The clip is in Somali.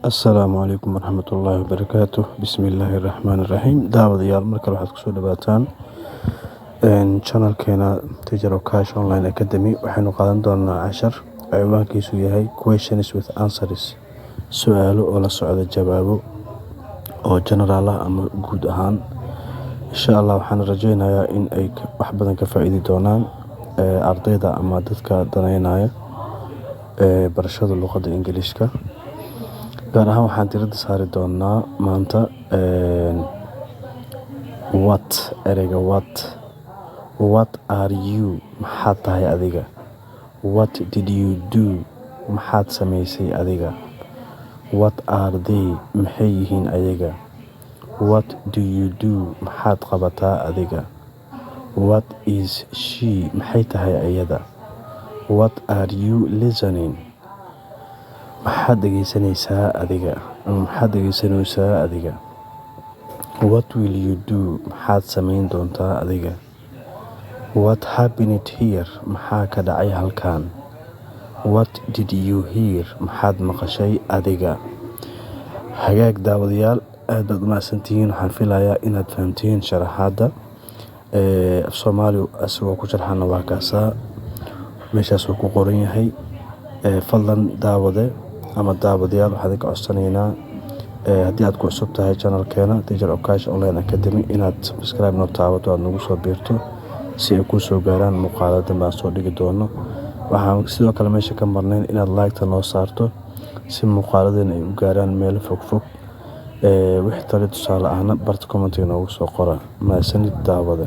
Asalaamu calaykum waraxmatullaahi wabarakaatuh. Bismillaahi raxmaani raxiim. Daawadayaal mar kale waxaad kusoo dhawaataan channelkeena Teacher Okash Online Academy. Waxaynu qaadan doonaa cashar ciwaankiisu yahay Questions with Answers, su'aalo oo la socda jawaabo oo general ah ama guud ahaan. Insha Allah waxaan rajaynayaa in ay wax badan ka faa'iidi doonaan ardayda ama dadka danaynaya barashada luqadda Ingiriiska. gaar ahaan waxaan diiradda saari doonaa maanta ereyga what are you, maxaad tahay adiga. What did you do, maxaad samaysay adiga. What are they, maxay yihiin ayaga. What do you do, maxaad qabataa adiga. What is she, maxay tahay ayada. What are you listening, maxaad dhegeysanaysaa adiga ama maxaad dhegeysanaysaa adiga. What will you do, maxaad samayn doontaa adiga. What happened here, maxaa ka dhacay halkan. What did you hear, maxaad maqashay adiga. Hagaag daawadayaal, aad baad u mahadsantihiin. Waxaan filayaa inaad fahamtiin sharaxaadda af Soomaali asagoo ku sharxana waa kaasaa meeshaas uu ku qoran yahay. Fadlan daawade ama daawadayaal waxaan ka codsanaynaa haddii aad ku cusub tahay channelkeena Teacher Okash Online Academy inaad subscribe noo taabato, aad nagu soo biirto si ay kuu soo gaaraan muuqaalada dambe aan soo dhigi doono. Waxaan sidoo kale meesha ka marnayn inaad like-ta noo saarto si muuqaaladeena ay u gaaraan meelo fogfog. Wixii talo tusaale ahna barta comment noogu soo qora. Mahadsanid daawade.